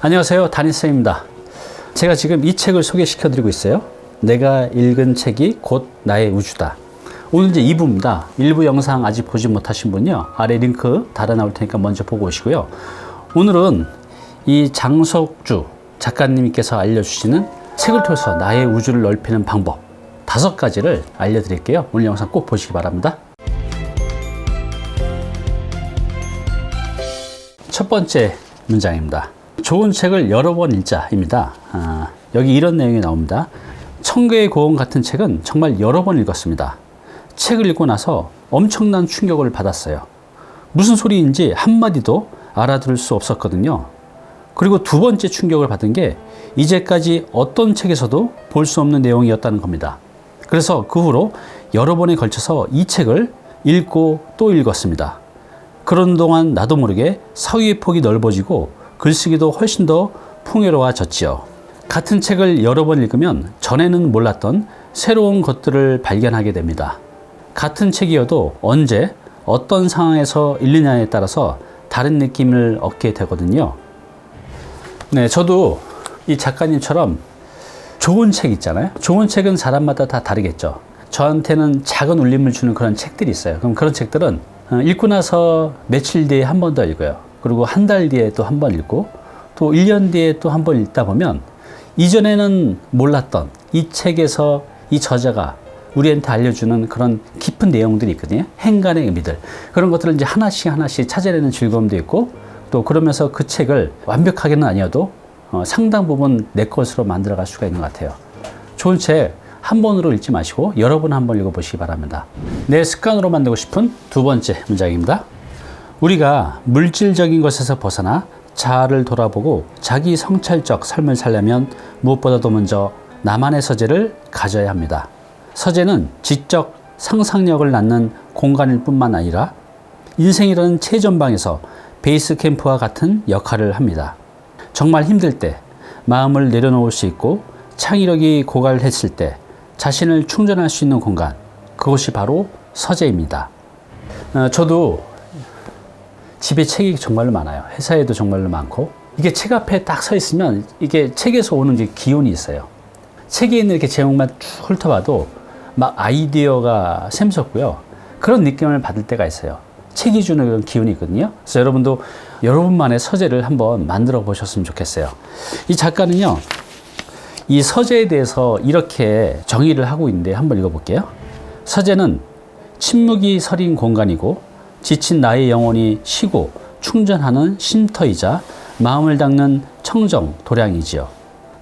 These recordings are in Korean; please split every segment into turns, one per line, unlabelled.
안녕하세요, 담임쌤입니다. 제가 지금 이 책을 소개시켜 드리고 있어요. 내가 읽은 책이 곧 나의 우주다. 오늘 이제 2부입니다. 1부 영상 아직 보지 못하신 분요, 아래 링크 달아 나올 테니까 먼저 보고 오시고요. 오늘은 이 장석주 작가님께서 알려주시는 책을 통해서 나의 우주를 넓히는 방법 5가지를 알려드릴게요. 오늘 영상 꼭 보시기 바랍니다. 첫 번째 문장입니다. 좋은 책을 여러 번 읽자입니다. 여기 이런 내용이 나옵니다. 청개의 고원 같은 책은 정말 여러 번 읽었습니다. 책을 읽고 나서 엄청난 충격을 받았어요. 무슨 소리인지 한마디도 알아들을 수 없었거든요. 그리고 두 번째 충격을 받은 게 이제까지 어떤 책에서도 볼 수 없는 내용이었다는 겁니다. 그래서 그 후로 여러 번에 걸쳐서 이 책을 읽고 또 읽었습니다. 그런 동안 나도 모르게 사유의 폭이 넓어지고 글쓰기도 훨씬 더 풍요로워졌지요. 같은 책을 여러 번 읽으면 전에는 몰랐던 새로운 것들을 발견하게 됩니다. 같은 책이어도 언제 어떤 상황에서 읽느냐에 따라서 다른 느낌을 얻게 되거든요. 네, 저도 이 작가님처럼 좋은 책 있잖아요. 좋은 책은 사람마다 다 다르겠죠. 저한테는 작은 울림을 주는 그런 책들이 있어요. 그럼 그런 책들은 읽고 나서 며칠 뒤에 한 번 더 읽어요. 그리고 한 달 뒤에 또 한 번 읽고 또 1년 뒤에 또 한 번 읽다 보면 이전에는 몰랐던 이 책에서 이 저자가 우리한테 알려주는 그런 깊은 내용들이 있거든요. 행간의 의미들. 그런 것들을 이제 하나씩 찾아내는 즐거움도 있고, 또 그러면서 그 책을 완벽하게는 아니어도 상당 부분 내 것으로 만들어갈 수가 있는 것 같아요. 좋은 책 한 번으로 읽지 마시고 여러 번 한번 읽어보시기 바랍니다. 내 습관으로 만들고 싶은 두 번째 문장입니다. 우리가 물질적인 것에서 벗어나 자아를 돌아보고 자기 성찰적 삶을 살려면 무엇보다도 먼저 나만의 서재를 가져야 합니다. 서재는 지적 상상력을 낳는 공간일 뿐만 아니라 인생이라는 최전방에서 베이스 캠프와 같은 역할을 합니다. 정말 힘들 때 마음을 내려놓을 수 있고 창의력이 고갈했을 때 자신을 충전할 수 있는 공간, 그것이 바로 서재입니다. 저도 집에 책이 정말로 많아요. 회사에도 정말로 많고, 이게 책 앞에 딱 서 있으면 이게 책에서 오는 이제 기운이 있어요. 책에 있는 이렇게 제목만 쭉 훑어봐도 막 아이디어가 샘솟고요. 그런 느낌을 받을 때가 있어요. 책이 주는 그런 기운이 있거든요. 그래서 여러분도 여러분만의 서재를 한번 만들어 보셨으면 좋겠어요. 이 작가는요, 이 서재에 대해서 이렇게 정의를 하고 있는데 한번 읽어볼게요. 서재는 침묵이 서린 공간이고 지친 나의 영혼이 쉬고 충전하는 쉼터이자 마음을 닦는 청정 도량이지요.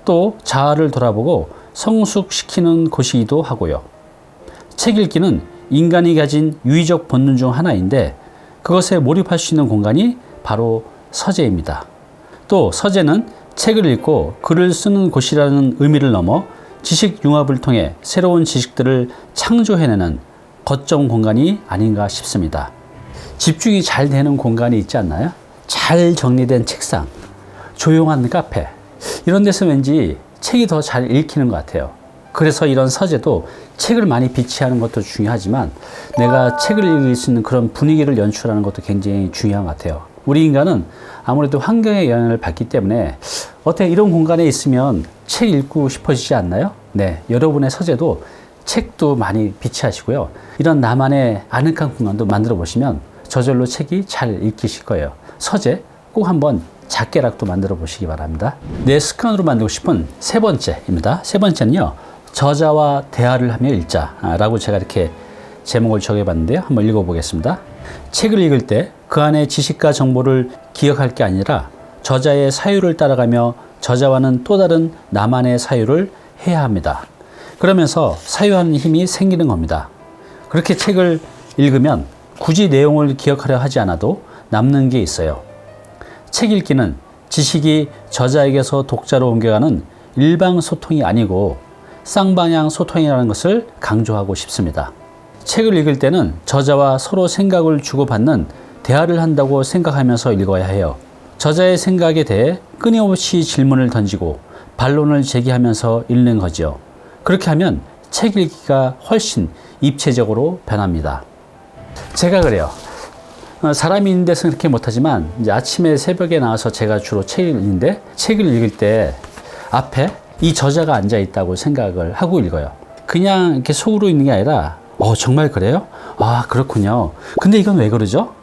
또 자아를 돌아보고 성숙시키는 곳이기도 하고요. 책 읽기는 인간이 가진 유의적 본능 중 하나인데 그것에 몰입할 수 있는 공간이 바로 서재입니다. 또 서재는 책을 읽고 글을 쓰는 곳이라는 의미를 넘어 지식 융합을 통해 새로운 지식들을 창조해내는 거점 공간이 아닌가 싶습니다. 집중이 잘 되는 공간이 있지 않나요? 잘 정리된 책상, 조용한 카페, 이런 데서 왠지 책이 더 잘 읽히는 것 같아요. 그래서 이런 서재도 책을 많이 비치하는 것도 중요하지만 내가 책을 읽을 수 있는 그런 분위기를 연출하는 것도 굉장히 중요한 것 같아요. 우리 인간은 아무래도 환경의 영향을 받기 때문에 어때 이런 공간에 있으면 책 읽고 싶어지지 않나요? 네, 여러분의 서재도 책도 많이 비치하시고요. 이런 나만의 아늑한 공간도 만들어 보시면 저절로 책이 잘 읽히실 거예요. 서재 꼭 한번 작게라도 만들어 보시기 바랍니다. 내 습관으로 만들고 싶은 세 번째입니다. 세 번째는요, 저자와 대화를 하며 읽자라고 제가 이렇게 제목을 정해봤는데요. 한번 읽어보겠습니다. 책을 읽을 때 그 안에 지식과 정보를 기억할 게 아니라 저자의 사유를 따라가며 저자와는 또 다른 나만의 사유를 해야 합니다. 그러면서 사유하는 힘이 생기는 겁니다. 그렇게 책을 읽으면 굳이 내용을 기억하려 하지 않아도 남는 게 있어요. 책 읽기는 지식이 저자에게서 독자로 옮겨가는 일방 소통이 아니고 쌍방향 소통이라는 것을 강조하고 싶습니다. 책을 읽을 때는 저자와 서로 생각을 주고받는 대화를 한다고 생각하면서 읽어야 해요. 저자의 생각에 대해 끊임없이 질문을 던지고 반론을 제기하면서 읽는 거죠. 그렇게 하면 책 읽기가 훨씬 입체적으로 변합니다. 제가 그래요. 사람이 있는 데서 그렇게 못하지만 이제 아침에 새벽에 나와서 제가 주로 책을 읽는데 책을 읽을 때 앞에 이 저자가 앉아 있다고 생각을 하고 읽어요. 그냥 이렇게 속으로 읽는 게 아니라 정말 그래요? 아, 그렇군요. 근데 이건 왜 그러죠?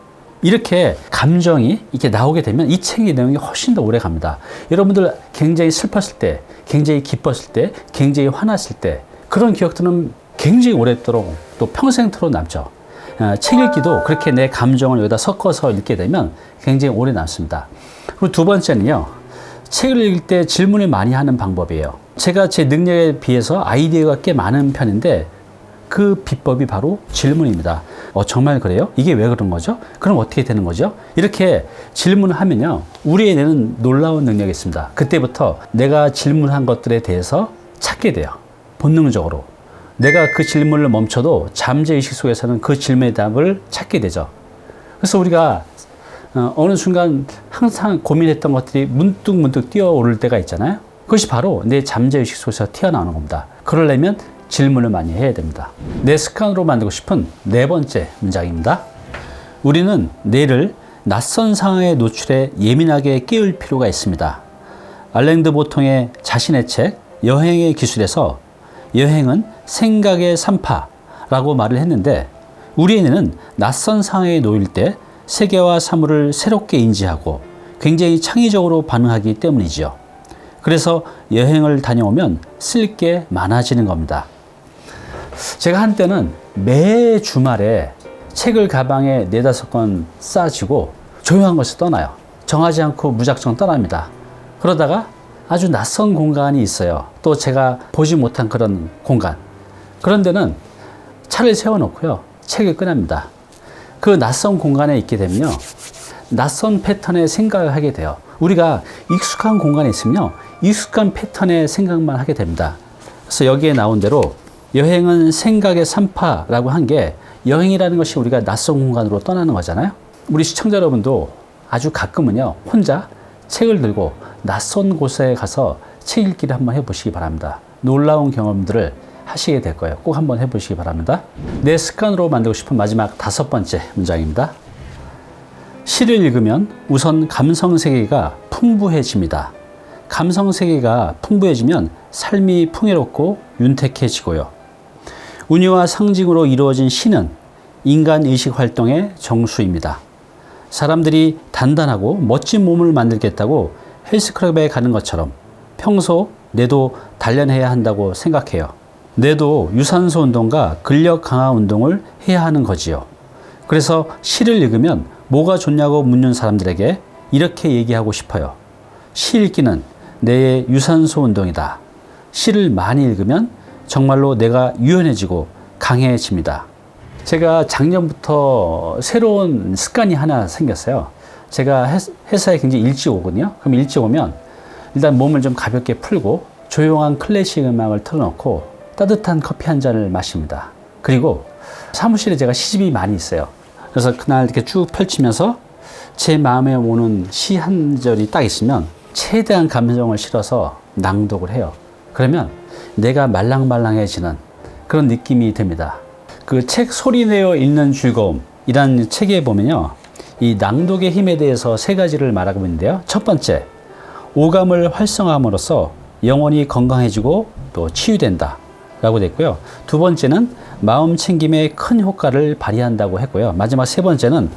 이렇게 감정이 이렇게 나오게 되면 이 책의 내용이 훨씬 더 오래 갑니다. 여러분들 굉장히 슬펐을 때, 굉장히 기뻤을 때, 굉장히 화났을 때 그런 기억들은 굉장히 오랫도록 또 평생토록 남죠. 책 읽기도 그렇게 내 감정을 여기다 섞어서 읽게 되면 굉장히 오래 남습니다. 그리고 두 번째는요, 책을 읽을 때 질문을 많이 하는 방법이에요. 제가 제 능력에 비해서 아이디어가 꽤 많은 편인데 그 비법이 바로 질문입니다. 정말 그래요? 이게 왜 그런 거죠? 그럼 어떻게 되는 거죠? 이렇게 질문을 하면요, 우리에게는 놀라운 능력이 있습니다. 그때부터 내가 질문한 것들에 대해서 찾게 돼요. 본능적으로. 내가 그 질문을 멈춰도 잠재의식 속에서는 그 질문의 답을 찾게 되죠. 그래서 우리가 어느 순간 항상 고민했던 것들이 문득 뛰어오를 때가 있잖아요. 그것이 바로 내 잠재의식 속에서 튀어나오는 겁니다. 그러려면 질문을 많이 해야 됩니다. 내 습관으로 만들고 싶은 네 번째 문장입니다. 우리는 뇌를 낯선 상황에 노출해 예민하게 깨울 필요가 있습니다. 알랭 드 보통의 자신의 책 여행의 기술에서 여행은 생각의 산파라고 말을 했는데, 우리의 뇌는 낯선 상황에 놓일 때 세계와 사물을 새롭게 인지하고 굉장히 창의적으로 반응하기 때문이지요. 그래서 여행을 다녀오면 쓸 게 많아지는 겁니다. 제가 한때는 매 주말에 책을 가방에 4-5권 싸지고 조용한 곳에 떠나요. 정하지 않고 무작정 떠납니다. 그러다가 아주 낯선 공간이 있어요. 또 제가 보지 못한 그런 공간. 그런 데는 차를 세워놓고요, 책을 꺼냅니다. 그 낯선 공간에 있게 되면요, 낯선 패턴의 생각을 하게 돼요. 우리가 익숙한 공간에 있으면요, 익숙한 패턴의 생각만 하게 됩니다. 그래서 여기에 나온 대로 여행은 생각의 산파라고 한 게, 여행이라는 것이 우리가 낯선 공간으로 떠나는 거잖아요. 우리 시청자 여러분도 아주 가끔은요, 혼자 책을 들고 낯선 곳에 가서 책 읽기를 한번 해보시기 바랍니다. 놀라운 경험들을 하시게 될 거예요. 꼭 한번 해보시기 바랍니다. 내 습관으로 만들고 싶은 마지막 5번째 문장입니다. 시를 읽으면 우선 감성 세계가 풍부해집니다. 감성 세계가 풍부해지면 삶이 풍요롭고 윤택해지고요. 운유와 상징으로 이루어진 시는 인간 의식 활동의 정수입니다. 사람들이 단단하고 멋진 몸을 만들겠다고 헬스클럽에 가는 것처럼 평소 뇌도 단련해야 한다고 생각해요. 뇌도 유산소 운동과 근력 강화 운동을 해야 하는 거지요. 그래서 시를 읽으면 뭐가 좋냐고 묻는 사람들에게 이렇게 얘기하고 싶어요. 시 읽기는 뇌의 유산소 운동이다. 시를 많이 읽으면 정말로 뇌가 유연해지고 강해집니다. 제가 작년부터 새로운 습관이 하나 생겼어요. 제가 회사에 굉장히 일찍 오거든요. 그럼 일찍 오면 일단 몸을 좀 가볍게 풀고 조용한 클래식 음악을 틀어놓고 따뜻한 커피 한 잔을 마십니다. 그리고 사무실에 제가 시집이 많이 있어요. 그래서 그날 이렇게 쭉 펼치면서 제 마음에 오는 시 한 절이 딱 있으면 최대한 감정을 실어서 낭독을 해요. 그러면 내가 말랑말랑해지는 그런 느낌이 듭니다. 그 책 소리내어 읽는 즐거움이라는 책에 보면요, 이 낭독의 힘에 대해서 3가지를 말하고 있는데요. 첫 번째, 오감을 활성화함으로써 영혼이 건강해지고 또 치유된다 라고 됐고요. 두 번째는 마음 챙김에 큰 효과를 발휘한다고 했고요. 마지막 3번째는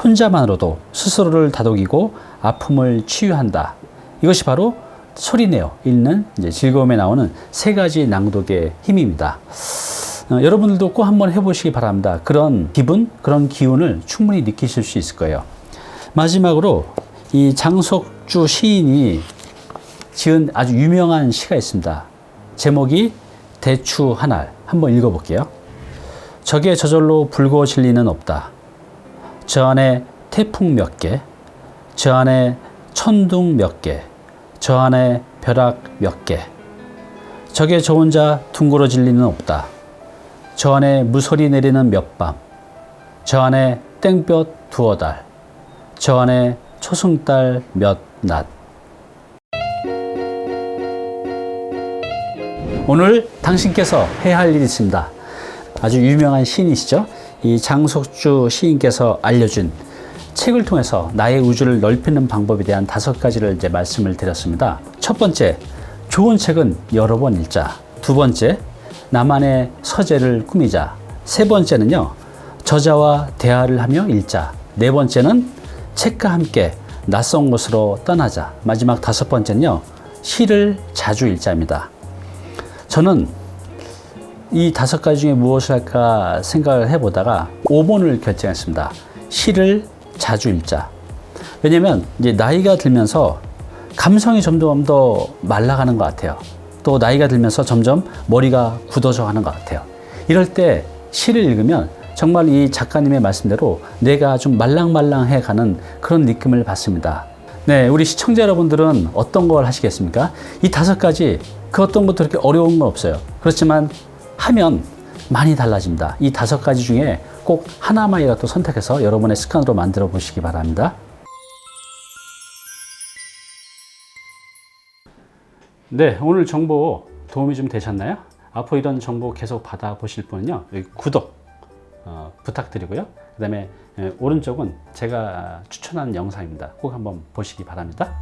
혼자만으로도 스스로를 다독이고 아픔을 치유한다. 이것이 바로 소리내어 읽는 즐거움에 나오는 3가지 낭독의 힘입니다. 여러분들도 꼭 한번 해보시기 바랍니다. 그런 기분, 그런 기운을 충분히 느끼실 수 있을 거예요. 마지막으로 이 장석주 시인이 지은 아주 유명한 시가 있습니다. 제목이 대추 한 알. 한번 읽어볼게요. 적의 저절로 불고 진리는 없다. 저 안에 태풍 몇 개, 저 안에 천둥 몇 개, 저 안에 벼락 몇 개. 적의 저 혼자 둥그러질 리는 없다. 저 안에 무소리 내리는 몇 밤, 저 안에 땡볕 두어 달, 저 안에 초승달 몇 낮. 오늘 당신께서 해야 할 일이 있습니다. 아주 유명한 시인이시죠. 이 장석주 시인께서 알려준 책을 통해서 나의 우주를 넓히는 방법에 대한 5가지를 이제 말씀을 드렸습니다. 첫 번째, 좋은 책은 여러 번 읽자. 두 번째, 나만의 서재를 꾸미자. 세 번째는요, 저자와 대화를 하며 읽자. 네 번째는 책과 함께 낯선 곳으로 떠나자. 마지막 5번째는요, 시를 자주 읽자입니다. 저는 이 5가지 중에 무엇을 할까 생각을 해보다가 5번을 결정했습니다. 시를 자주 읽자. 왜냐면 이제 나이가 들면서 감성이 점점 더 말라가는 것 같아요. 또 나이가 들면서 점점 머리가 굳어져 가는 것 같아요. 이럴 때 시를 읽으면 정말 이 작가님의 말씀대로 뇌가 좀 말랑말랑해 가는 그런 느낌을 받습니다. 네, 우리 시청자 여러분들은 어떤 걸 하시겠습니까? 이 5가지, 그 어떤 것도 그렇게 어려운 건 없어요. 그렇지만 하면 많이 달라집니다. 이 5가지 중에 꼭 하나만이라도 선택해서 여러분의 습관으로 만들어 보시기 바랍니다. 네, 오늘 정보 도움이 좀 되셨나요? 앞으로 이런 정보 계속 받아보실 분은요, 여기 구독 부탁드리고요. 그 다음에 오른쪽은 제가 추천한 영상입니다. 꼭 한번 보시기 바랍니다.